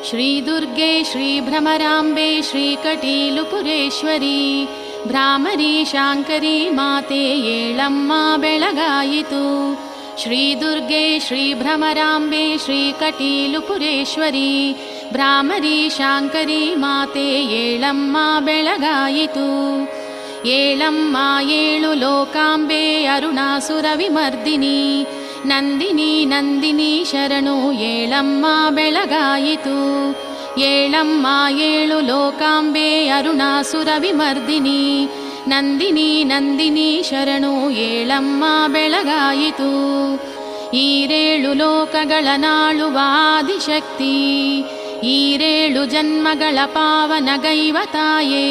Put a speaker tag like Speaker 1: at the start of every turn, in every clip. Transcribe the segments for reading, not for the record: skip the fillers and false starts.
Speaker 1: ಶ್ರೀದುರ್ಗೆ ಶ್ರೀಭ್ರಮರಾಂಬೆ ಶ್ರೀಕಟೀಲುಪುರೇಶ್ವರಿ ಭ್ರಾಮರಿ ಶಾಂಕರಿ ಮಾತೆ ಏಳಮ್ಮ ಬೆಳಗಾಯಿತು. ಶ್ರೀದುರ್ಗೆ ಶ್ರೀಭ್ರಮರಾಂಬೆ ಶ್ರೀಕಟೀಲುಪುರೇಶ್ವರಿ ಭ್ರಾಮರಿ ಶಾಂಕರಿ ಮಾತೆ ಏಳಮ್ಮ ಬೆಳಗಾಯಿತು. ಏಳಮ್ಮ ಏಳು ಲೋಕಾಂಬೆ ಅರುಣಾಸುರ ವಿಮರ್ದಿನಿ ನಂದಿನಿ ನಂದಿನಿ ಶರಣು ಏಳಮ್ಮ ಬೆಳಗಾಯಿತು. ಏಳಮ್ಮ ಏಳು ಲೋಕಾಂಬೆ ಅರುಣಾಸುರ ವಿಮರ್ದಿನಿ ನಂದಿನಿ ನಂದಿನಿ ಶರಣು ಏಳಮ್ಮ ಬೆಳಗಾಯಿತು. ಈರೇಳು ಲೋಕಗಳ ನಾಳುವ ಆದಿಶಕ್ತಿ ಈರೇಳು ಜನ್ಮಗಳ ಪಾವನಗೈವ ತಾಯೇ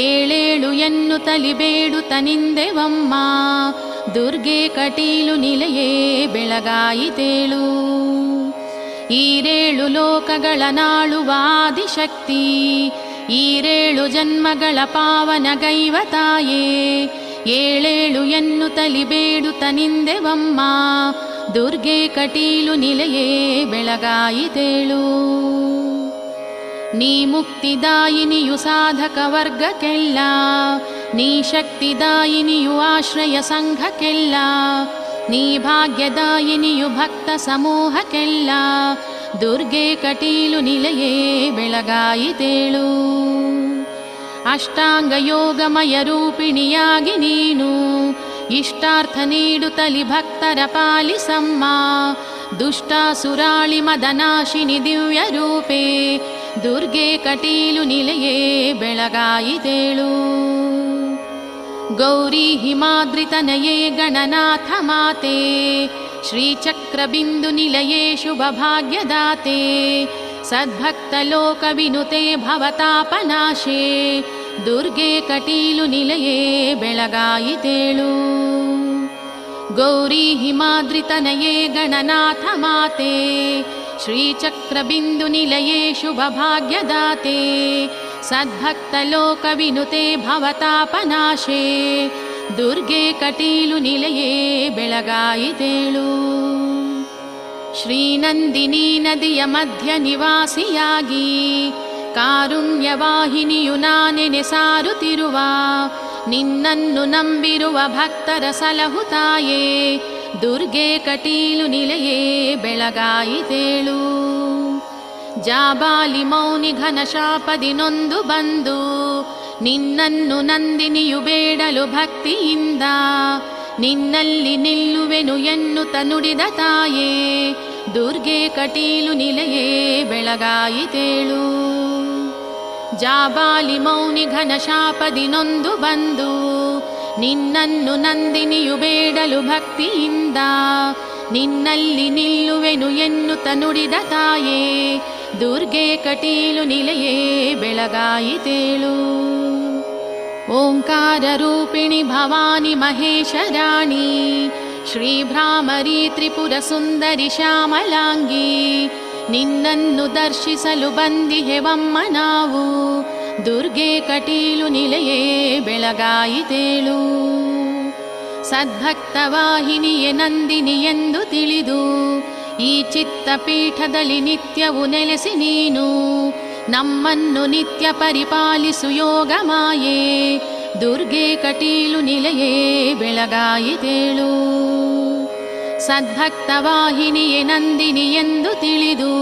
Speaker 1: ಏಳೇಳು ಎನ್ನು ತಲಿಬೇಡುತ್ತ ನಿಂದೆವಮ್ಮ ದುರ್ಗೆ ಕಟೀಲು ನಿಲೆಯೇ ಬೆಳಗಾಯಿತೇಳು. ಈರೇಳು ಲೋಕಗಳ ನಾಳುವ ಆದಿಶಕ್ತಿ ಈರೇಳು ಜನ್ಮಗಳ ಪಾವನಗೈವ ತಾಯೇ ಏಳೇಳು ಎನ್ನು ತಲಿಬೇಡುತ್ತ ನಿಂದೆವಮ್ಮ ದುರ್ಗೆ ಕಟೀಲು ನಿಲೆಯೇ ಬೆಳಗಾಯಿತೇಳು. ನೀ ಮುಕ್ತಿದಾಯಿನಿಯು ಸಾಧಕ ವರ್ಗಕ್ಕೆಲ್ಲ ನೀ ಶಕ್ತಿದಾಯಿನಿಯು ಆಶ್ರಯ ಸಂಘಕ್ಕೆಲ್ಲ ನೀ ಭಾಗ್ಯದಾಯಿನಿಯು ಭಕ್ತ ಸಮೂಹಕ್ಕೆಲ್ಲ ದುರ್ಗೆ ಕಟೀಲು ನಿಲೆಯೇ ಬೆಳಗಾಯಿತೇಳು. ಅಷ್ಟಾಂಗ ಯೋಗಮಯ ರೂಪಿಣಿಯಾಗಿ ನೀನು ಇಷ್ಟಾರ್ಥ ನೀಡುತ್ತಲಿ ಭಕ್ತರ ಪಾಲಿಸಮ್ಮ ದುಷ್ಟಾಸುರಾಳಿ ಮದನಾಶಿನಿ ದಿವ್ಯ ರೂಪೇ ದುರ್ಗೆ ಕಟೀಲು ನಿಲೆಯೇ ಬೆಳಗಾಯಿತೇಳು. ಗೌರಿ ಹಿಮಾದ್ರಿತನಯೇ ಗಣನಾಥ ಮಾತೆ ಶ್ರೀಚಕ್ರಬಿಂದು ನಿಲಯೇ ಶುಭ ಭಾಗ್ಯದಾತೆ ಸದ್ಭಕ್ತ ಲೋಕ ವಿನುತೆ ಭವತಾಪನಾಶೇ ದುರ್ಗೆ ಕಟೀಲು ನಿಲಯೇ ಬೆಳಗಾಯಿತೇಳು. ಗೌರಿ ಹಿಮಾದ್ರಿತನಯೇ ಗಣನಾಥ ಮಾತೆ ಶ್ರೀಚಕ್ರಬಿಂದು ನಿಲಯೇ ಶುಭ ಭಾಗ್ಯದಾತೆ ಸದ್ಭಕ್ತ ಲೋಕ ವಿನುತೆ ಭವತಾಪನಾಶೇ ದುರ್ಗೆ ಕಟೀಲು ನಿಲೆಯೇ ಬೆಳಗಾಯಿತೇಳು. ಶ್ರೀನಂದಿನಿ ನದಿಯ ಮಧ್ಯ ನಿವಾಸಿಯಾಗಿ ಕಾರುಣ್ಯವಾಹಿನಿಯು ನಾನೆನೆ ಸಾರುತ್ತಿರುವ ನಿನ್ನನ್ನು ನಂಬಿರುವ ಭಕ್ತರ ಸಲಹುತ್ತಾಯೇ ದುರ್ಗೆ ಕಟೀಲು ನಿಲೆಯೇ ಬೆಳಗಾಯಿತೇಳು. ಜಾಬಾಲಿ ಮೌನಿ ಘನ ಶಾಪದಿ ನೊಂದು ಬಂದು ನಿನ್ನನ್ನು ನಂದಿನಿಯು ಬೇಡಲು ಭಕ್ತಿಯಿಂದ ನಿನ್ನಲ್ಲಿ ನಿಲ್ಲುವೆನು ಎನ್ನುತ್ತ ನುಡಿದ ತಾಯೇ ದುರ್ಗೆ ಕಟೀಲು ನಿಲೆಯೇ ಬೆಳಗಾಯಿತೇಳು. ಜಾಬಾಲಿ ಮೌನಿ ಘನ ಶಾಪದಿ ನೊಂದು ಬಂದು ನಿನ್ನನ್ನು ನಂದಿನಿಯು ಬೇಡಲು ಭಕ್ತಿಯಿಂದ ನಿನ್ನಲ್ಲಿ ನಿಲ್ಲುವೆನು ಎನ್ನುತ್ತ ನುಡಿದ ತಾಯೇ ದುರ್ಗೆ ಕಟೀಲು ನಿಲೆಯೇ ಬೆಳಗಾಯಿತೇಳು. ಓಂಕಾರ ರೂಪಿಣಿ ಭವಾನಿ ಮಹೇಶರಾಣಿ ಶ್ರೀಭ್ರಾಮರಿ ತ್ರಿಪುರ ಸುಂದರಿ ಶ್ಯಾಮಲಾಂಗಿ ನಿನ್ನನ್ನು ದರ್ಶಿಸಲು ಬಂದಿಹೆವಮ್ಮ ನಾವು ದುರ್ಗೆ ಕಟೀಲು ನಿಲೆಯೇ ಬೆಳಗಾಯಿತೇಳು. ಸದ್ಭಕ್ತ ವಾಹಿನಿಯೇ ನಂದಿನಿ ಎಂದು ತಿಳಿದು ಈ ಚಿತ್ತಪೀಠದಲ್ಲಿ ನಿತ್ಯವು ನೆಲೆಸಿ ನೀನು ನಮ್ಮನ್ನು ನಿತ್ಯ ಪರಿಪಾಲಿಸು ಯೋಗ ಮಾಯೇ ದುರ್ಗೆ ಕಟೀಲು ನಿಲೆಯೇ ಬೆಳಗಾಯಿತೇಳು. ಸದ್ಭಕ್ತ ವಾಹಿನಿಯೇ ನಂದಿನಿ ಎಂದು ತಿಳಿದು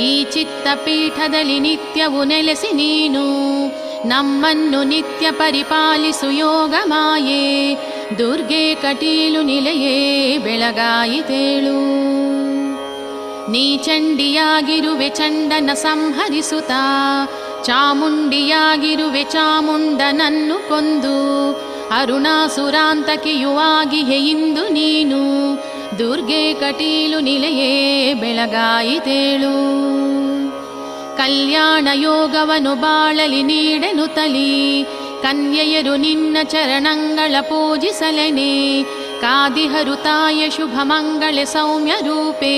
Speaker 1: ಈ ಚಿತ್ತಪೀಠದಲ್ಲಿ ನಿತ್ಯವು ನೆಲೆಸಿ ನೀನು ನಮ್ಮನ್ನು ನಿತ್ಯ ಪರಿಪಾಲಿಸು ಯೋಗ ಮಾಯೇ ದುರ್ಗೆ ಕಟೀಲು ನಿಲೆಯೇ ಬೆಳಗಾಯಿತೇಳು. ನೀ ಚಂಡಿಯಾಗಿರುವೆ ಚಂಡನ ಸಂಹರಿಸುತ್ತಾ ಚಾಮುಂಡಿಯಾಗಿರುವೆ ಚಾಮುಂಡನನ್ನು ಕೊಂದು ಅರುಣಾಸುರಾಂತಕಿಯುವಾಗಿಹೆ ಇಂದು ನೀನು ದುರ್ಗೆ ಕಟೀಲು ನಿಲೆಯೇ ಬೆಳಗಾಯಿತೇಳು. ಕಲ್ಯಾಣ ಯೋಗವನು ಬಾಳಲಿ ನೀಡೆನು ತಲಿ ಕನ್ಯೆಯರು ನಿನ್ನ ಚರಣಂಗಳ ಪೂಜಿಸಲೆನೆ ಕಾದಿಹರು ತಾಯ ಶುಭ ಮಂಗಳೆ ಸೌಮ್ಯ ರೂಪೇ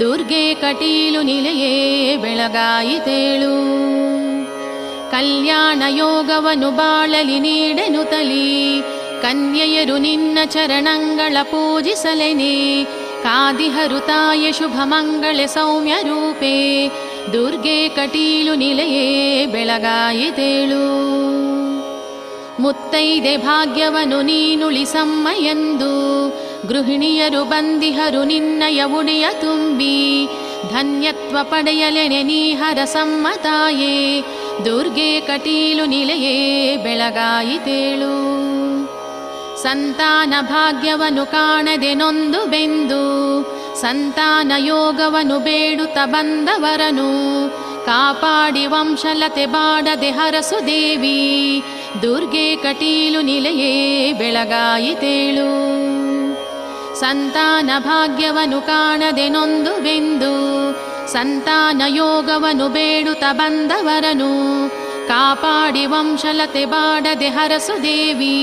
Speaker 1: ದುರ್ಗೆ ಕಟೀಲು ನಿಲೆಯೇ ಬೆಳಗಾಯಿತೇಳು. ಕಲ್ಯಾಣ ಯೋಗವನು ಬಾಳಲಿ ನೀಡೆನು ತಲಿ ಕನ್ಯೆಯರು ನಿನ್ನ ಚರಣಂಗಳ ಪೂಜಿಸಲೆನೆ ಕಾದಿಹರು ತಾಯ ಶುಭ ಮಂಗಳೆ ಸೌಮ್ಯ ರೂಪೇ ದುರ್ಗೆ ಕಟೀಲು ನಿಲಯೇ ಬೆಳಗಾಯಿತೇಳು. ಮುತ್ತೈದೆ ಭಾಗ್ಯವನ್ನು ನೀನುಳಿಸಮ್ಮ ಎಂದು ಗೃಹಿಣಿಯರು ಬಂದಿಹರು ನಿನ್ನಯ ಉಡಿಯ ತುಂಬಿ. ಧನ್ಯತ್ವ ಪಡೆಯಲೆನೆ ನೀ ಹರಸಮ್ಮ ತಾಯೇ, ದುರ್ಗೆ ಕಟೀಲು ನಿಲಯೇ ಬೆಳಗಾಯಿತೇಳು. ಸಂತಾನ ಭಾಗ್ಯವನ್ನು ಕಾಣದೆ ನೊಂದು ಬೆಂದು ಸಂತಾನ ಯೋಗವನ್ನು ಬೇಡುತ್ತ ಬಂದವರನು ಕಾಪಾಡಿ ವಂಶಲತೆ ಬಾಡದೆ ಹರಸು ದೇವಿ, ದುರ್ಗೆ ಕಟೀಲು ನಿಲಯೇ ಬೆಳಗಾಯಿತೇಳು. ಸಂತಾನ ಭಾಗ್ಯವನ್ನು ಕಾಣದೆ ನೊಂದು ಬೆಂದು ಸಂತಾನ ಯೋಗವನ್ನು ಬೇಡುತ್ತ ಬಂದವರನು ಕಾಪಾಡಿ ವಂಶಲತೆ ಬಾಡದೆ ಹರಸು ದೇವಿ,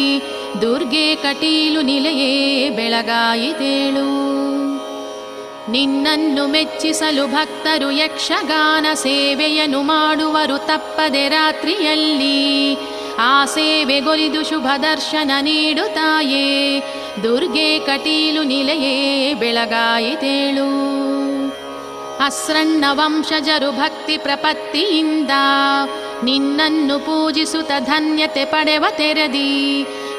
Speaker 1: ದುರ್ಗೆ ಕಟೀಲು ನಿಲಯೇ ಬೆಳಗಾಯಿತೇಳು. ನಿನ್ನನ್ನು ಮೆಚ್ಚಿಸಲು ಭಕ್ತರು ಯಕ್ಷಗಾನ ಸೇವೆಯನ್ನು ಮಾಡುವರು ತಪ್ಪದೆ ರಾತ್ರಿಯಲ್ಲಿ. ಆ ಸೇವೆಗೊಲಿದು ಶುಭ ದರ್ಶನ ನೀಡು ತಾಯೇ, ದುರ್ಗೆ ಕಟೀಲು ನಿಲಯೇ ಬೆಳಗಾಯಿತೇಳು. ಅಸ್ರಣ್ಣ ವಂಶಜರು ಭಕ್ತಿ ಪ್ರಪತ್ತಿಯಿಂದ ನಿನ್ನನ್ನು ಪೂಜಿಸುತ್ತ ಧನ್ಯತೆ ಪಡೆವ ತೆರದಿ.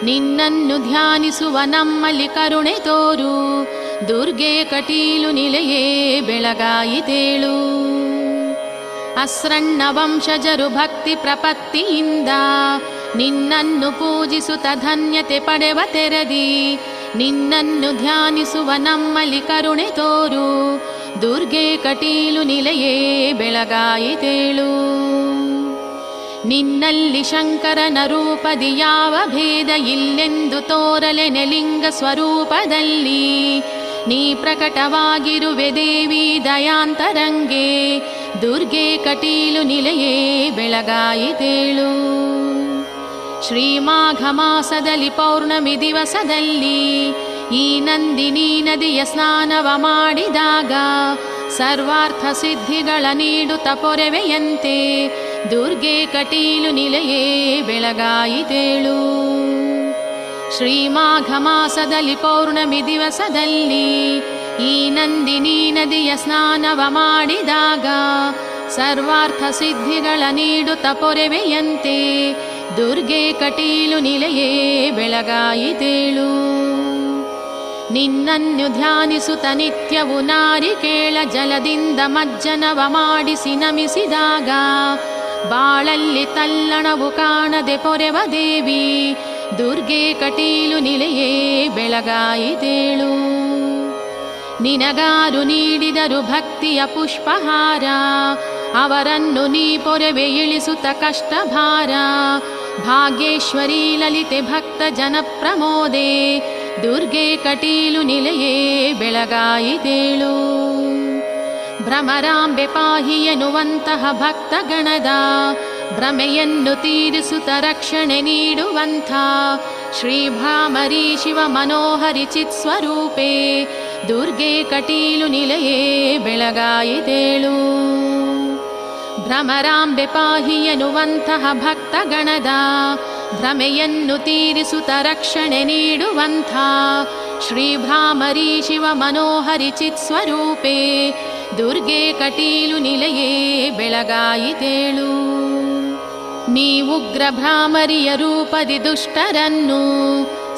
Speaker 1: ನಿನ್ನನ್ನು ಧ್ಯಾನಿಸುವ ನಮ್ಮಲ್ಲಿ ಕರುಣೆ ತೋರು, ದುರ್ಗೆ ಕಟೀಲು ನಿಲಯೇ ಬೆಳಗಾಯಿತೇಳು. ಅಸ್ರಣ್ಣ ವಂಶಜರು ಭಕ್ತಿ ಪ್ರಪತ್ತಿಯಿಂದ ನಿನ್ನನ್ನು ಪೂಜಿಸುತ್ತ ಧನ್ಯತೆ ಪಡೆವ ತೆರದಿ. ನಿನ್ನನ್ನು ಧ್ಯಾನಿಸುವ ನಮ್ಮಲ್ಲಿ ಕರುಣೆ ತೋರು, ದುರ್ಗೆ ಕಟೀಲು ನಿಲಯೇ ಬೆಳಗಾಯಿತೇಳು. ನಿನ್ನಲ್ಲಿ ಶಂಕರನ ರೂಪದಿ ಯಾವ ಭೇದ ಇಲ್ಲೆಂದು ತೋರಲೆನೆ ಲಿಂಗ ಸ್ವರೂಪದಲ್ಲಿ. ನೀ ಪ್ರಕಟವಾಗಿರುವೆ ದೇವಿ ದಯಾಂತರಂಗೆ, ದುರ್ಗೆ ಕಟೀಲು ನಿಲಯೇ ಬೆಳಗಾಯಿತೇಳು. ಶ್ರೀಮಾಘ ಮಾಸದಲ್ಲಿ ಪೌರ್ಣಮಿ ದಿವಸದಲ್ಲಿ ಈ ನಂದಿನಿ ನದಿಯ ಸ್ನಾನವ ಮಾಡಿದಾಗ ಸರ್ವಾರ್ಥ ಸಿದ್ಧಿಗಳ ನೀಡುತ್ತ ಪೊರೆವೆಯಂತೆ, ದುರ್ಗೆ ಕಟೀಲು ನಿಲಯೇ ಬೆಳಗಾಯಿತೇಳು. ಶ್ರೀಮಾಘ ಮಾಸದಲ್ಲಿ ಪೌರ್ಣಮಿ ದಿವಸದಲ್ಲಿ ಈ ನಂದಿನಿ ನದಿಯ ಸ್ನಾನವ ಮಾಡಿದಾಗ ಸರ್ವಾರ್ಥ ಸಿದ್ಧಿಗಳ ನೀಡುತ್ತ ಪೊರೆವೆಯಂತೆ, ದುರ್ಗೆ ಕಟೀಲು ನಿಲಯೇ ಬೆಳಗಾಯಿತೇಳು. ನಿನ್ನನ್ನು ಧ್ಯಾನಿಸುತ್ತ ನಿತ್ಯವು ನಾರಿಕೇಳ ಜಲದಿಂದ ಮಜ್ಜನವ ಮಾಡಿಸಿ ನಮಿಸಿದಾಗ ಬಾಳಲ್ಲಿ ತಲ್ಲಣವು ಕಾಣದೆ ಪೊರೆವ ದೇವಿ, ದುರ್ಗೆ ಕಟೀಲು ನಿಲಯೇ ಬೆಳಗಾಯಿತೇಳು. ನಿನಗಾರು ನೀಡಿದರು ಭಕ್ತಿಯ ಪುಷ್ಪಹಾರ, ಅವರನ್ನು ನೀ ಪೊರೆವೆ ಇಳಿಸುತ್ತ ಕಷ್ಟಭಾರ. ಭಾಗ್ಯೇಶ್ವರಿ ಲಲಿತೆ ಭಕ್ತ ಜನ ಪ್ರಮೋದೆ, ದುರ್ಗೆ ಕಟೀಲು ನಿಲಯೇ ಬೆಳಗಾಯಿತೇಳು. ಭ್ರಮರಾಂಬೆ ಪಾಹಿ ಎನ್ನುವಂತಹ ಭಕ್ತಗಣದ ಭ್ರಮೆಯನ್ನು ತೀರಿಸುತ್ತ ರಕ್ಷಣೆ ನೀಡುವಂಥ ಶ್ರೀಭ್ರಾಮರಿ ಶಿವ ಮನೋಹರಿ ಚಿತ್ಸ್ವರೂಪೆ, ದುರ್ಗೆ ಕಟೀಲು ನಿಲಯೇ ಬೆಳಗಾಯಿತೇಳು. ಭ್ರಮರಾಂಬೆ ಪಾಹಿ ಎನ್ನುವಂತಹ ಭಕ್ತಗಣದ ಭ್ರಮೆಯನ್ನು ತೀರಿಸುತ್ತ ರಕ್ಷಣೆ ನೀಡುವಂಥ ಶ್ರೀಭ್ರಾಮರಿ ಶಿವ ಮನೋಹರಿ ಚಿತ್ಸ್ವರೂಪೆ, ದುರ್ಗೆ ಕಟೀಲು ನಿಲಯೇ ಬೆಳಗಾಯಿತೇಳು. ನೀ ಉಗ್ರ ಭ್ರಾಮರಿಯ ರೂಪದಿ ದುಷ್ಟರನ್ನು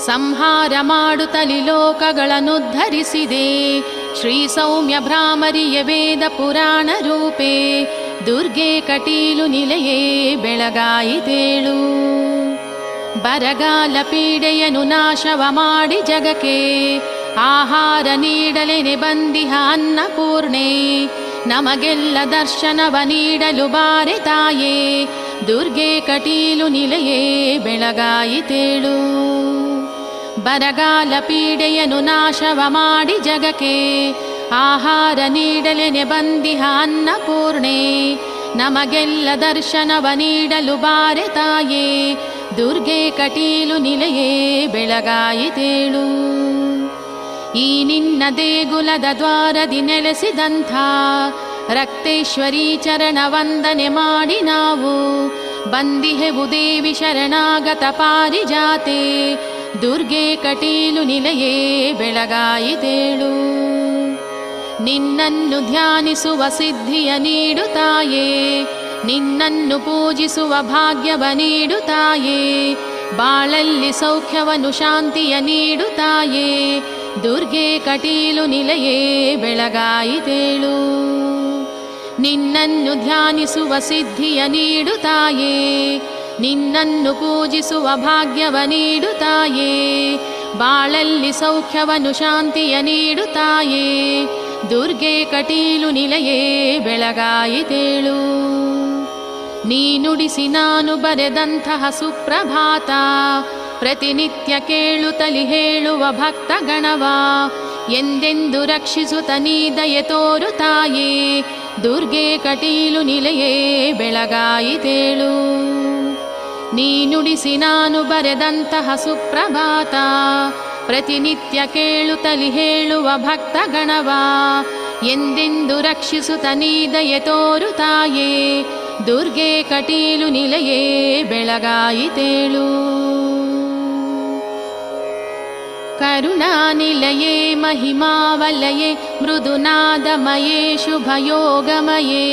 Speaker 1: ಸಂಹಾರ ಮಾಡುತ್ತಲಿ ಲೋಕಗಳನ್ನುದ್ಧರಿಸಿದೆ. ಶ್ರೀ ಸೌಮ್ಯ ಭ್ರಾಮರಿಯ ವೇದ ಪುರಾಣ ರೂಪೆ, ದುರ್ಗೆ ಕಟೀಲು ನಿಲಯೇ ಬೆಳಗಾಯಿತೇಳು. ಬರಗಾಲ ಪೀಡೆಯನು ನಾಶವ ಮಾಡಿ ಜಗಕ್ಕೆ ಆಹಾರ ನೀಡಲೆನೆ ಬಂದಿಹ ಅನ್ನಪೂರ್ಣೆ. ನಮಗೆಲ್ಲ ದರ್ಶನವ ನೀಡಲು ಬಾರೆ ತಾಯೇ, ದುರ್ಗೆ ಕಟೀಲು ನಿಲಯೇ ಬೆಳಗಾಯಿತೇಳು. ಬರಗಾಲ ಪೀಡೆಯನು ನಾಶವ ಮಾಡಿ ಜಗಕ್ಕೆ ಆಹಾರ ನೀಡಲೆನೆ ಬಂದಿಹ ಅನ್ನಪೂರ್ಣೆ. ನಮಗೆಲ್ಲ ದರ್ಶನವ ನೀಡಲು ಬಾರೆ ತಾಯೇ, ದುರ್ಗೆ ಕಟೀಲು ನಿಲಯೇ ಬೆಳಗಾಯಿತೇಳು. ಈ ನಿನ್ನ ದೇಗುಲದ ದ್ವಾರದಿ ನೆಲೆಸಿದಂಥ ರಕ್ತೇಶ್ವರಿ ಚರಣ ವಂದನೆ ಮಾಡಿ ನಾವು ಬಂದಿಹೆವು ದೇವಿ ಶರಣಾಗತ ಪಾರಿಜಾತೆ, ದುರ್ಗೆ ಕಟೀಲು ನಿಲಯೇ ಬೆಳಗಾಯಿತೇಳು. ನಿನ್ನನ್ನು ಧ್ಯಾನಿಸುವ ಸಿದ್ಧಿಯ ನೀಡು ತಾಯೇ, ನಿನ್ನನ್ನು ಪೂಜಿಸುವ ಭಾಗ್ಯವ ನೀಡು ತಾಯೇ, ಬಾಳಲ್ಲಿ ಸೌಖ್ಯವನ್ನು ಶಾಂತಿಯ ನೀಡು ತಾಯೇ, ದುರ್ಗೆ ಕಟೀಲು ನಿಲಯೇ ಬೆಳಗಾಯಿತೇಳು. ನಿನ್ನನ್ನು ಧ್ಯಾನಿಸುವ ಸಿದ್ಧಿಯ ನೀಡು ತಾಯೇ, ನಿನ್ನನ್ನು ಪೂಜಿಸುವ ಭಾಗ್ಯವ ನೀಡು ತಾಯೇ, ಬಾಳಲ್ಲಿ ಸೌಖ್ಯವನ್ನು ಶಾಂತಿಯ ನೀಡು ತಾಯೇ, ದುರ್ಗೆ ಕಟೀಲು ನಿಲಯೇ ಬೆಳಗಾಯಿತೇಳು. ನೀ ನುಡಿಸಿ ನಾನು ಬರೆದಂತಹ ಸುಪ್ರಭಾತ, ಪ್ರತಿನಿತ್ಯ ಕೇಳುತ್ತಲಿ ಹೇಳುವ ಭಕ್ತಗಣವ, ಎಂದೆಂದು ರಕ್ಷಿಸುತ್ತ ನೀ ದಯೆ ತೋರು ತಾಯೇ, ದುರ್ಗೆ ಕಟೀಲು ನಿಲಯೇ ಬೆಳಗಾಯಿತೇಳು. ನೀ ನುಡಿಸಿ ನಾನು ಬರೆದಂತಹ ಸುಪ್ರಭಾತ, ಪ್ರತಿನಿತ್ಯ ಕೇಳುತ್ತಲಿ ಹೇಳುವ ಭಕ್ತಗಣವ, ಎಂದೆಂದು ರಕ್ಷಿಸುತ್ತ ನೀ ದಯೆ ತೋರು ತಾಯೇ, ದುರ್ಗೆ ಕಟೀಲು ನಿಲಯೇ ಬೆಳಗಾಯಿತೇಳು. ಕರುಣಾನಿಲಯೇ ಮಹಿಮಾವಲಯೇ ಮೃದುನಾದಮಯೇ ಶುಭಯೋಗಮಯೇ,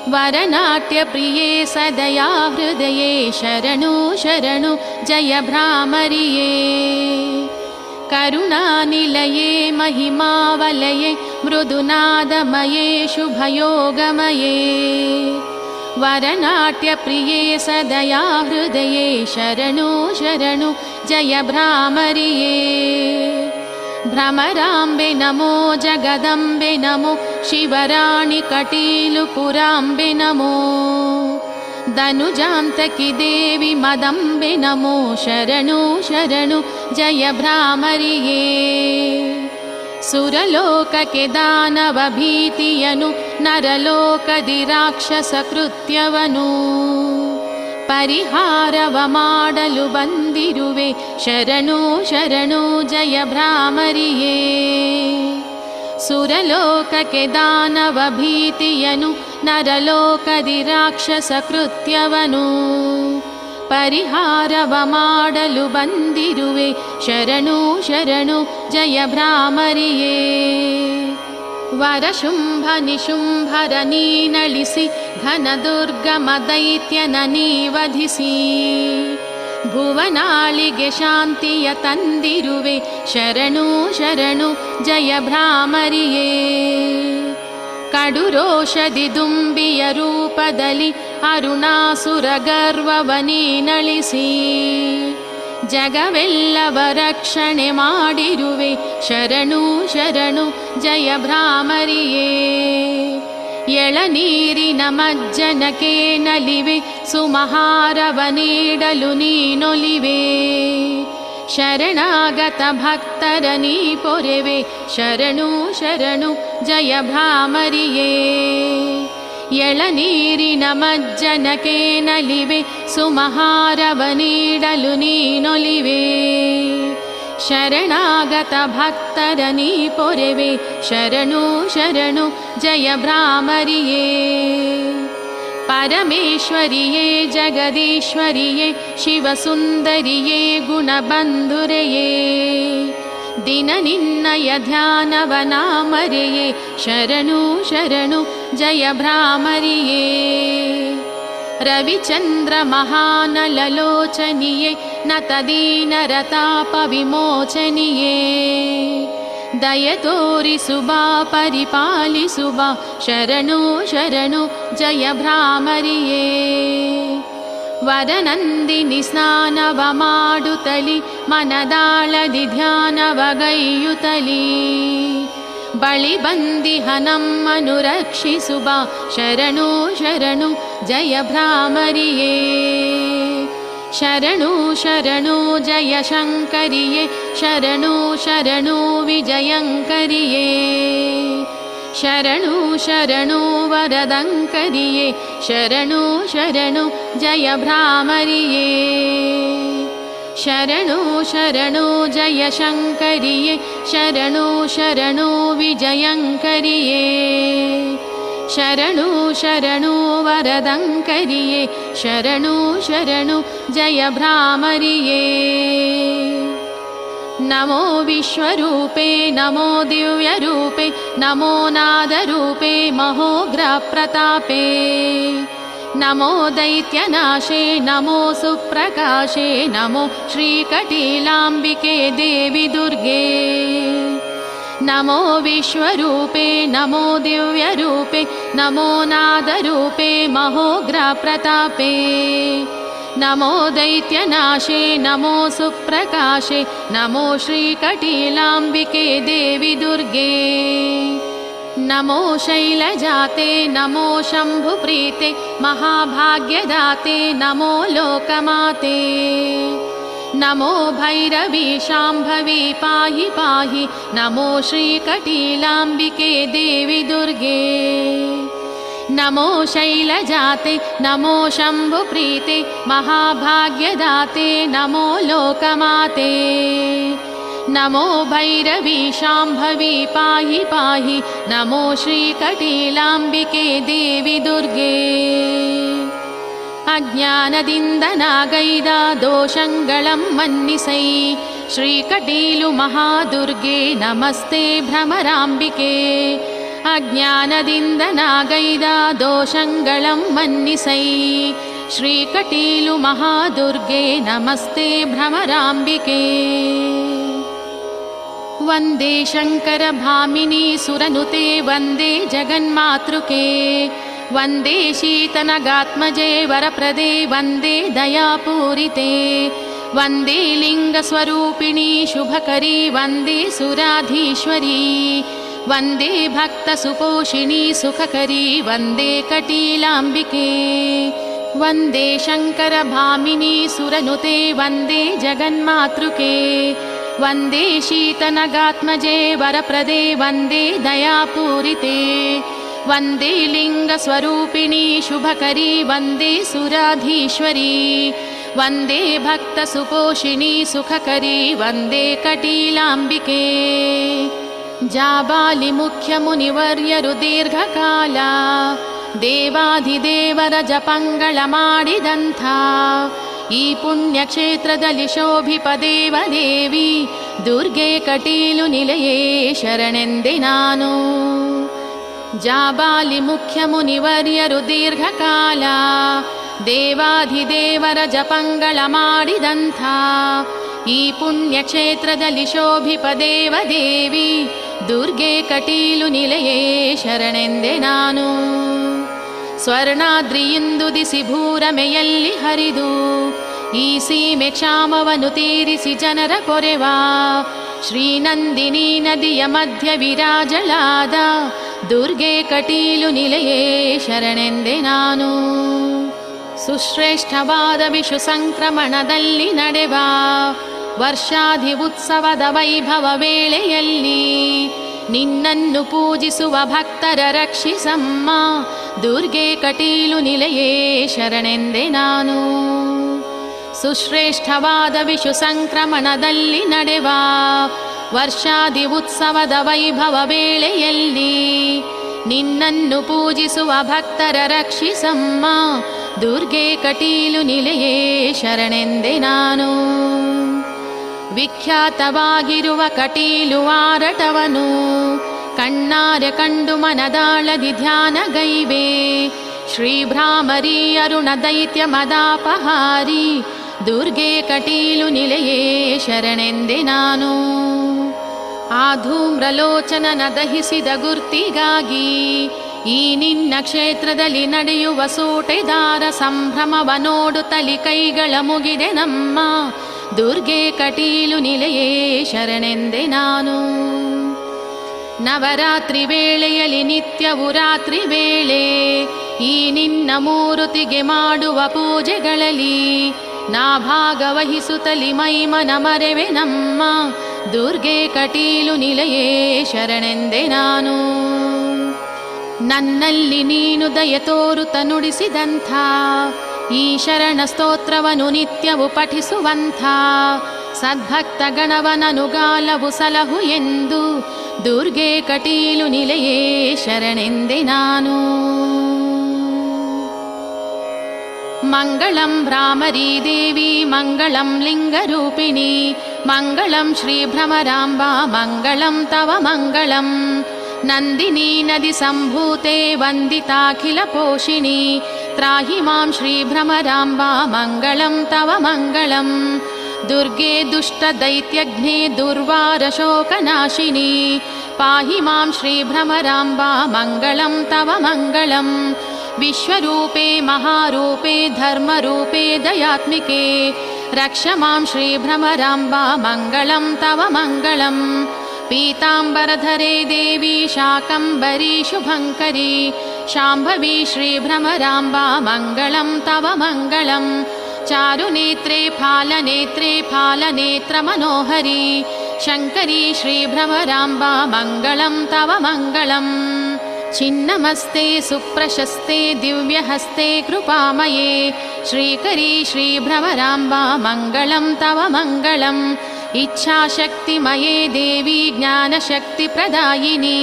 Speaker 1: ವರನಾಟ್ಯ ಪ್ರಿಯೇ ಸದಯಾ ಹೃದಯೇ, ಶರಣು ಶರಣು ಜಯ ಭ್ರಾಮರಿಯೇ. ಕರುಣಾನಿಲಯೇ ಮಹಿಮಾವಲಯೇ ಮೃದುನಾದಮಯೇ ಶುಭಯೋಗಮಯೇ, ವರನಾಟ್ಯ ಪ್ರಿಯೇ ಸದಯಾ ಹೃದಯೇ, ಶರಣು ಶರಣು ಜಯ ಭ್ರಾಮರಿಯೇ. ಭ್ರಮರಾಂಬೆ ನಮೋ ಜಗದಂಬೆ ನಮೋ, ಶಿವರಾಣಿ ಕಟೀಲು ಪುರಾಂಬೆ ನಮೋ, ಧನುಜಾಂತಕಿ ದೇವಿ ಮದಂಬೆ ನಮೋ, ಶರಣು ಶರಣು ಜಯ ಭ್ರಾಮರಿಯೇ. ಸುರಲೋಕಕ್ಕೆ ದಾನವ ಭೀತಿಯನು, ನರಲೋಕದಿ ರಾಕ್ಷಸ ಕೃತ್ಯವನು, ಪರಿಹಾರವ ಮಾಡಲು ಬಂದಿರುವೆ, ಶರಣು ಶರಣು ಜಯ ಭ್ರಾಮರಿಯೇ. ಸುರಲೋಕಕ್ಕೆ ದಾನವ ಭೀತಿಯನು, ನರಲೋಕದಿ ರಾಕ್ಷಸ ಕೃತ್ಯವನು, ಪರಿಹಾರವ ಮಾಡಲು ಬಂದಿರುವೆ, ಶರಣು ಶರಣು ಜಯ ಭ್ರಾಮರಿಯೇ. ವರಶುಂಭ ನಿಶುಂಭರ ನೀನಳಿಸಿ, ಘನ ದುರ್ಗಮ ದೈತ್ಯನ ನೀವಧಿಸಿ, ಭುವನಾಳಿಗೆ ಶಾಂತಿಯ ತಂದಿರುವೆ, ಶರಣು ಶರಣು ಜಯ ಭ್ರಾಮರಿಯೇ. ಕಡುರೋಷಧಿ ದುಂಬಿಯ ರೂಪದಲ್ಲಿ ಅರುಣಾಸುರ ಗರ್ವವ ನೀನಳಿಸಿ, ಜಗವೆಲ್ಲವ ರಕ್ಷಣೆ ಮಾಡಿರುವೆ, ಶರಣು ಶರಣು ಜಯ ಭ್ರಾಮರಿಯೇ. ಎಳನೀರಿನ ಮಜ್ಜನಕ್ಕೆ ನಲಿವೆ, ಸುಮಹಾರವ ನೀಡಲು ನೀನೊಲಿವೆ, ಶರಣಾಗತ ಭಕ್ತರ ನೀ ಪೊರೆವೆ, ಶರಣು ಶರಣು ಜಯ ಭ್ರಾಮರಿಯೇ. ಎಳನೀರಿನ ಮಜ್ಜನಕ್ಕೆ ನಲಿವೆ, ಸುಮಹಾರವ ನೀಡಲು ನೀನೊಲಿವೆ, ಶರಣಾಗತ ಭಕ್ತರ ನೀ ಪೊರೆವೆ, ಶರಣು ಶರಣು ಜಯ ಭ್ರಾಮರಿಯೇ. ಪರಮೇಶ್ವರಿಯೇ ಜಗದೀಶ್ವರಿಯೇ, ಶಿವಸುಂದರಿಯೇ ಗುಣಬಂಧುರೆಯೇ, ದಿನ ನಿನ್ನಯ ಧ್ಯಾನವ ನಾಮರೆಯೇ, ಶರಣು ಶರಣು ಜಯ ಭ್ರಾಮರಿಯೇ. ರವಿಚಂದ್ರ ಮಹಾನಲಲೋಚನಿಯೇ, ನತದೀನರ ತಾಪ ವಿಮೋಚನಿಯೇ, ದಯ ತೋರಿಸುಬಾ ಪರಿಪಾಲಿಸುಬಾ, ಶರಣು ಶರಣು ಜಯ ಭ್ರಾಮರಿಯೇ. ವರನಂದಿನಿ ಸ್ನಾನವ ಮಾಡುತ್ತಲಿ, ಮನದಾಳದಿ ಧ್ಯಾನವಗೈಯುತ್ತಲಿ, ಬಳಿ ಬಂದಿಹ ನಮ್ಮನು ರಕ್ಷಿಸುಬಾ, ಶರಣು ಶರಣು ಜಯ ಭ್ರಾಮರಿಯೇ. ಶರಣು ಶರಣು ಜಯ ಶಂಕರಿಯೇ, ಶರಣು ಶರಣು ವಿಜಯಂಕರಿಯೇ, ಶರಣು ಶರಣು ವರದಂಕರಿಯೇ, ಶರಣು ಶರಣು ಜಯ ಭ್ರಾಮರಿಯೇ. ಶರಣು ಶರಣು ಜಯ ಶಂಕರಿಯೇ, ಶರಣು ಶರಣು ವಿಜಯಂಕರಿಯೇ, ಶರಣು ಶರಣು ವರದಂಕರಿಯೇ, ಶರಣು ಶರಣು ಜಯ ಭ್ರಾಮರಿಯೇ. ನಮೋ ವಿಶ್ವರೂಪೇ ನಮೋ ದಿವ್ಯರೂಪೇ ನಮೋ ನಾದರೂಪೇ ಮಹೋಗ್ರ ಪ್ರತಾಪೇ ನಮೋ ದೈತ್ಯನಾಶೇ ನಮೋ ಸುಪ್ರಕಾಶೇ ನಮೋ ಶ್ರೀಕಟೀಲಾಂಬಿಕೆ ದೇವಿ ದುರ್ಗೆ ನಮೋ ವಿಶ್ವರೂಪೇ ನಮೋ ದಿವ್ಯರೂಪೇ ನಮೋ ನಾದರೂಪೇ ಮಹೋಗ್ರ ಪ್ರತಾಪೇ ನಮೋ ದೈತ್ಯನಾಶೇ ನಮೋ ಸುಪ್ರಕಾಶೇ ನಮೋ ಶ್ರೀಕಟೀಲಾಂಬಿಕೆ ದೇವಿ ದುರ್ಗೆ ನಮೋ ಶೈಲಜಾತೆ ನಮೋ ಶಂಭುಪ್ರೀತೆ ಮಹಾಭಾಗ್ಯದಾತೆ ನಮೋ ಲೋಕಮಾತೆ ನಮೋ ಭೈರವಿ ಶಾಂಭವಿ ಪಾಹಿ ಪಾಹಿ ನಮೋ ಶ್ರೀಕಟೀಲಾಂಬಿಕೆ ದೇವಿ ದುರ್ಗೆ ನಮೋ ಶೈಲಜಾತೆ ನಮೋ ಶಂಭುಪ್ರೀತೆ ಮಹಾಭಾಗ್ಯದಾತೆ ನಮೋ ಲೋಕಮಾತೆ ನಮೋ ಭೈರವಿ ಶಾಂಭವಿ ಪಾಹಿ ಪಾಹಿ ನಮೋ ಶ್ರೀಕಟೀಲಾಂಬಿಕೆ ದೇವಿ ದುರ್ಗೆ ಅಜ್ಞಾನದಿಂದ ನಾಗೈದ ದೋಷಂಗಳಂ ಮನ್ನಿಸೈ ಶ್ರೀಕಟೀಲು ಮಹಾದುರ್ಗೆ ನಮಸ್ತೆ ಭ್ರಮರಾಂಬಿಕೆ ಅಜ್ಞಾನದಿಂದ ನಾಗೈದ ದೋಷಂಗಳಂ ಮನ್ನಿಸೈ ಶ್ರೀಕಟೀಲು ಮಹಾದುರ್ಗೆ ನಮಸ್ತೆ ಭ್ರಮರಾಂಬಿಕೆ ವಂದೇ ಶಂಕರ ಭಾಮಿನಿ ಸುರನುತೆ ವಂದೇ ಜಗನ್ಮಾತೃಕೆ ವಂದೇ ಶೀತನಗಾತ್ಮಜೆ ವರಪ್ರದೆ ವಂದೇ ದಯಾಪೂರಿತೆ ವಂದೇ ಲಿಂಗಸ್ವರೂಪಿಣಿ ಶುಭಕರಿ ವಂದೇ ಸುರಾಧೀಶ್ವರಿ ವಂದೇ ಭಕ್ತಸುಪೋಷಿಣಿ ಸುಖಕರಿ ವಂದೇ ಕಟೀಲಾಂಬಿಕೆ ವಂದೇ ಶಂಕರ ಭಾಮಿನಿ ಸುರನುತೆ ವಂದೇ ಜಗನ್ಮಾತೃಕೆ ವಂದೇ ಶೀತನಗಾತ್ಮಜೆ ವರಪ್ರದೆ ವಂದೇ ದಯಾಪೂರಿತೆ ವಂದೇ ಲಿಂಗಸ್ವರೂಪಿಣಿ ಶುಭಕರಿ ವಂದೇ ಸುರಾಧೀಶ್ವರಿ ವಂದೇ ಭಕ್ತಸುಪೋಷಿಣಿ ಸುಖಕರಿ ವಂದೇ ಕಟೀಲಾಂಬಿಕೆ ಜಾಬಾಲಿ ಮುಖ್ಯ ಮುನಿವರ್ಯರು ದೀರ್ಘಕಾಲ ದೇವಾಧಿದೇವರ ಜಪಂಗಳ ಮಾಡಿದಂಥ ಈ ಪುಣ್ಯಕ್ಷೇತ್ರದಲ್ಲಿ ಶೋಭಿಪ ದೇವದೇವಿ ದುರ್ಗೆ ಕಟೀಲು ನಿಲಯೇ ಶರಣೆಂದೆ ನಾನು ಜಾಬಾಲಿ ಮುಖ್ಯ ಮುನಿವರ್ಯರು ದೀರ್ಘಕಾಲ ದೇವಾಧಿದೇವರ ಜಪಂಗಳ ಮಾಡಿದಂಥ ಈ ಪುಣ್ಯಕ್ಷೇತ್ರದಲ್ಲಿ ಶೋಭಿಪ ದೇವದೇವಿ ದುರ್ಗೆ ಕಟೀಲು ನಿಲಯೇ ಶರಣೆಂದೆ ನಾನು ಸ್ವರ್ಣಾದ್ರಿಯಿಂದುದಿಸಿ ಭೂರಮೆಯಲ್ಲಿ ಹರಿದು ಈ ಸೀಮೆ ಕ್ಷಾಮವನ್ನು ತೀರಿಸಿ ಜನರ ಕೊರೆವಾ ಶ್ರೀನಂದಿನಿ ನದಿಯ ಮಧ್ಯ ವಿರಾಜಳಾದ ದುರ್ಗೆ ಕಟೀಲು ನಿಲಯೇ ಶರಣೆಂದೆ ನಾನು ಸುಶ್ರೇಷ್ಠವಾದ ವಿಷು ಸಂಕ್ರಮಣದಲ್ಲಿ ನಡೆವ ವರ್ಷಾಧಿ ಉತ್ಸವದ ವೈಭವ ವೇಳೆಯಲ್ಲಿ ನಿನ್ನನ್ನು ಪೂಜಿಸುವ ಭಕ್ತರ ರಕ್ಷಿಸಮ್ಮ ದುರ್ಗೆ ಕಟೀಲು ನಿಲಯೇ ಶರಣೆಂದೆ ನಾನು ಸುಶ್ರೇಷ್ಠವಾದ ವಿಷು ಸಂಕ್ರಮಣದಲ್ಲಿ ನಡೆವ ವರ್ಷಾಧಿ ಉತ್ಸವದ ವೈಭವ ವೇಳೆಯಲ್ಲಿ ನಿನ್ನನ್ನು ಪೂಜಿಸುವ ಭಕ್ತರ ರಕ್ಷಿಸಮ್ಮ ದುರ್ಗೆ ಕಟೀಲು ನಿಲಯೇ ಶರಣೆಂದೆ ನಾನು ವಿಖ್ಯಾತವಾಗಿರುವ ಕಟೀಲು ಆರಟವನು ಕಣ್ಣಾರೆ ಕಂಡು ಮನದಾಳದಿ ಧ್ಯಾನಗೈವೆ ಶ್ರೀಭ್ರಾಮರಿ ಅರುಣ ದೈತ್ಯ ಮದಾಪಹಾರಿ ದುರ್ಗೆ ಕಟೀಲು ನಿಲಯೇ ಶರಣೆಂದೆ ನಾನು ಆ ಧೂಮ್ರಲೋಚನನ ದಹಿಸಿದ ಗುರ್ತಿಗಾಗಿ ಈ ನಿನ್ನ ಕ್ಷೇತ್ರದಲ್ಲಿ ನಡೆಯುವ ಸೋಟೆದಾರ ಸಂಭ್ರಮವ ನೋಡುತ್ತಲಿ ಕೈಗಳ ಮುಗಿದೆ ನಮ್ಮ ದುರ್ಗೆ ಕಟೀಲು ನಿಲಯೇ ಶರಣೆಂದೆ ನಾನು ನವರಾತ್ರಿ ವೇಳೆಯಲ್ಲಿ ನಿತ್ಯವೂ ರಾತ್ರಿ ವೇಳೆ ಈ ನಿನ್ನ ಮೂರುತಿಗೆ ಮಾಡುವ ಪೂಜೆಗಳಲ್ಲಿ ನಾ ಭಾಗವಹಿಸುತ್ತಲಿ ಮೈಮನ ಮರೆವೆ ನಮ್ಮ ದುರ್ಗೆ ಕಟೀಲು ನಿಲಯೇ ಶರಣೆಂದೆ ನಾನು ನನ್ನಲ್ಲಿ ನೀನು ದಯ ತೋರುತ್ತ ನುಡಿಸಿದಂಥ ಈ ಶರಣ ಸ್ತೋತ್ರವನ್ನು ನಿತ್ಯವು ಪಠಿಸುವಂಥ ಸದ್ಭಕ್ತ ಗಣವನನುಗಾಲವು ಸಲಹು ಎಂದು ದುರ್ಗೆ ಕಟೀಲು ನಿಲಯೇ ಶರಣೆಂದೆ ನಾನು ಮಂಗಳಂ ಭ್ರಾಮರೀ ದೇವಿ ಮಂಗಳಂ ಲಿಂಗರೂಪಿಣಿ मङ्गलं श्रीभ्रमराम्बा मङ्गलं तव मङ्गलं नन्दिनी नदीसम्भूते वन्दिताखिलपोषिणी त्राहि मां श्रीभ्रमराम्बा मङ्गलं तव मङ्गलं दुर्गे दुष्टदैत्यघ्ने दुर्वारशोकनाशिनी पाहि मां श्रीभ्रमराम्बा मङ्गलं तव मङ्गलं विश्वरूपे महारूपे धर्मरूपे दयात्मिके रक्ष मां श्रीभ्रमराम्बा मङ्गलं तव मङ्गलं पीताम्बरधरे देवी शाकम्भरी शुभङ्करी शाम्भवी श्रीभ्रमराम्बा मङ्गलं तव मङ्गलं चारुनेत्रे फालनेत्रे फालनेत्रमनोहरी शङ्करी श्रीभ्रमराम्बा मङ्गलं तव मङ्गलं छिन्नमस्ते सुप्रशस्ते दिव्यहस्ते कृपामये श्रीकरी श्रीभ्रमराम्बा मङ्गलं तव मङ्गलम् इच्छाशक्तिमये देवी ज्ञानशक्तिप्रदायिनी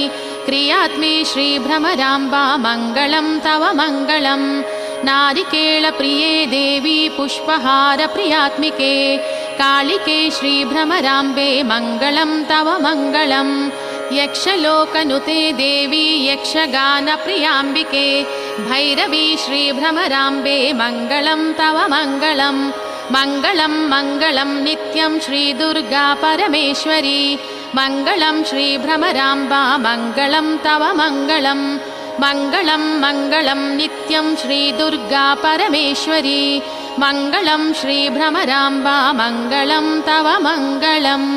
Speaker 1: क्रियात्मे श्रीभ्रमराम्बा मङ्गलं तव मङ्गलं नारिकेलप्रिये देवी पुष्पहारप्रियात्मिके कालिके श्रीभ्रमराम्बे मङ्गलं तव मङ्गलं यक्षलोकनुते देवी यक्षगानप्रियाम्बिके भैरवी श्रीभ्रमराम्बे मङ्गलं तव मङ्गलं मङ्गलं मङ्गलं नित्यं श्रीदुर्गा परमेश्वरी मङ्गलं श्रीभ्रमराम्बा मङ्गलं तव मङ्गलं मङ्गलं मङ्गलं नित्यं श्रीदुर्गा परमेश्वरी मङ्गलं श्रीभ्रमराम्बा मङ्गलं तव मङ्गलम्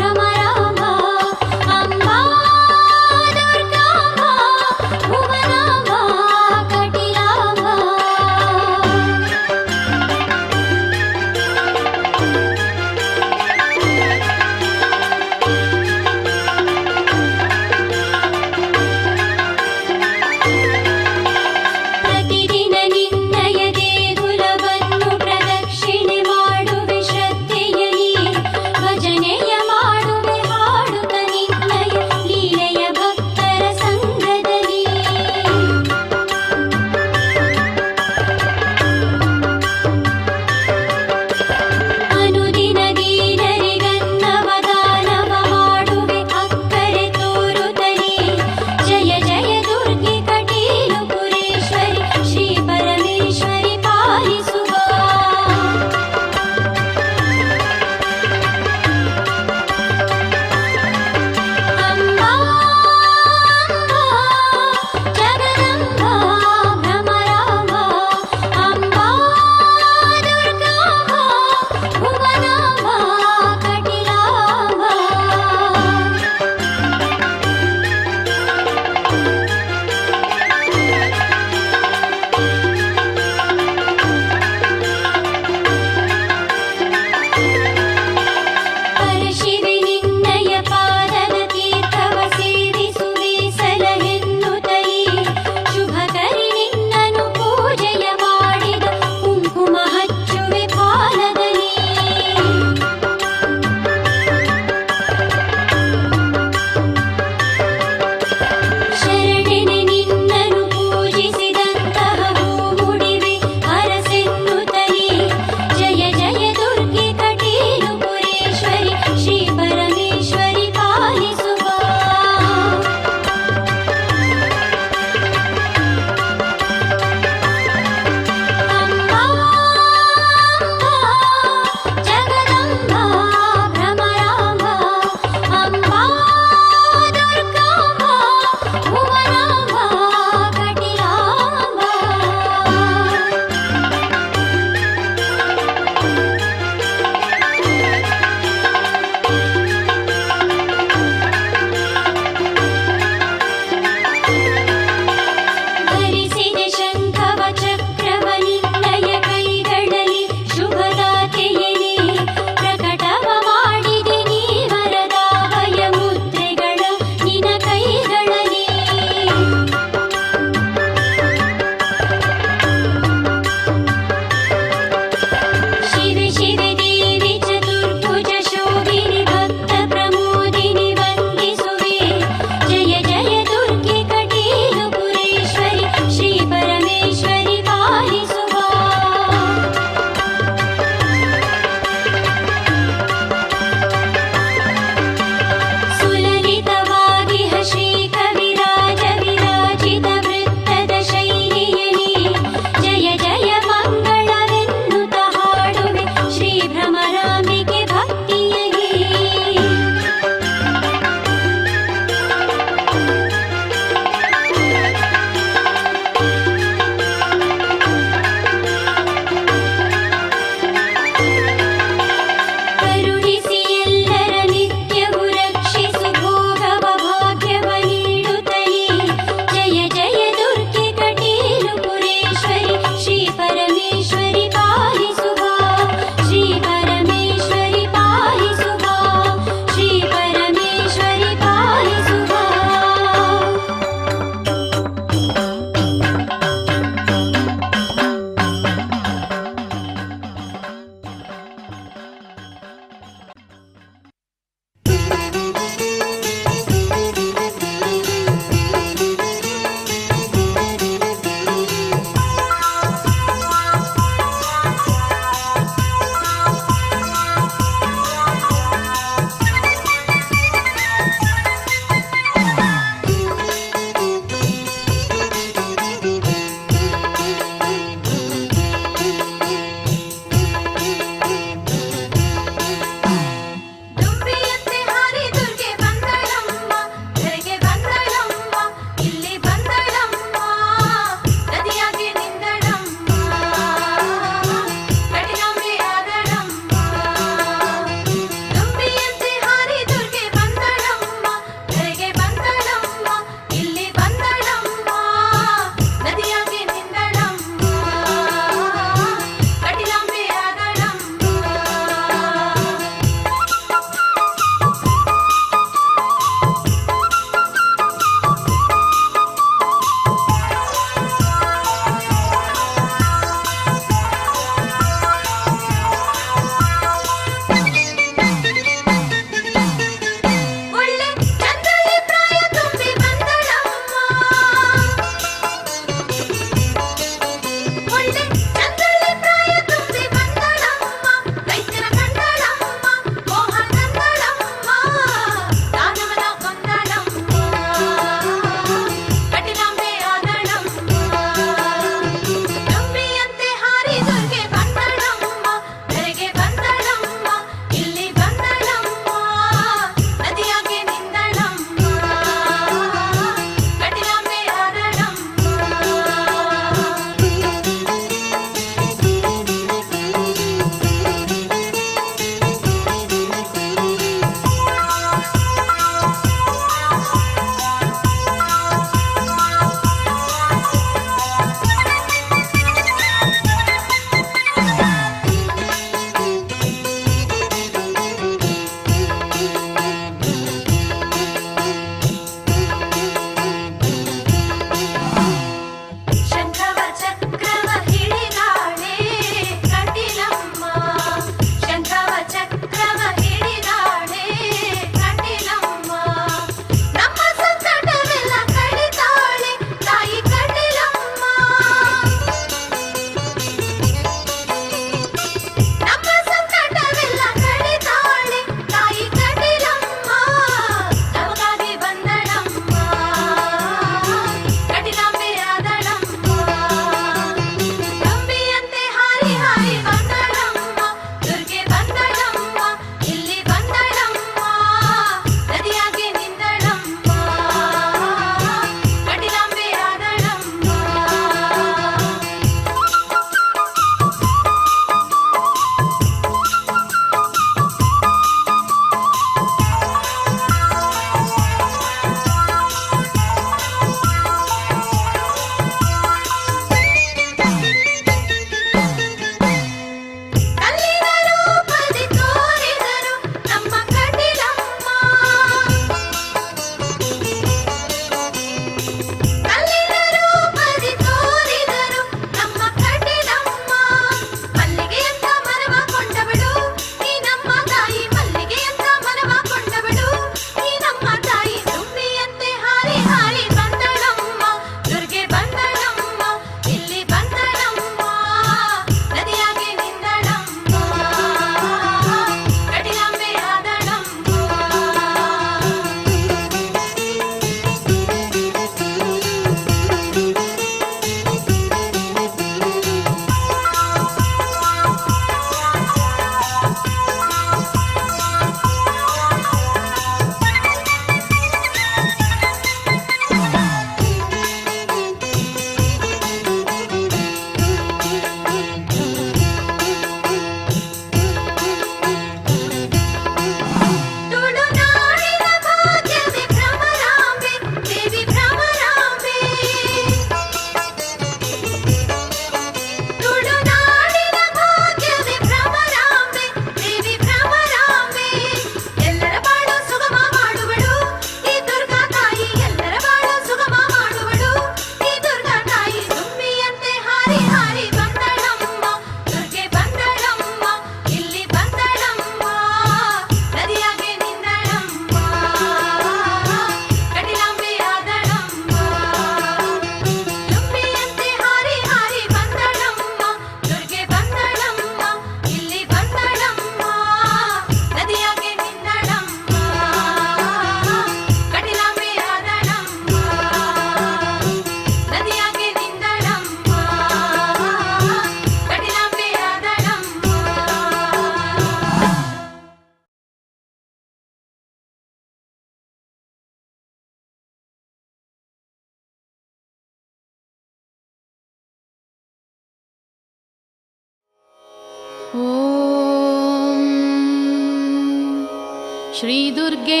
Speaker 1: श्रीदुर्गे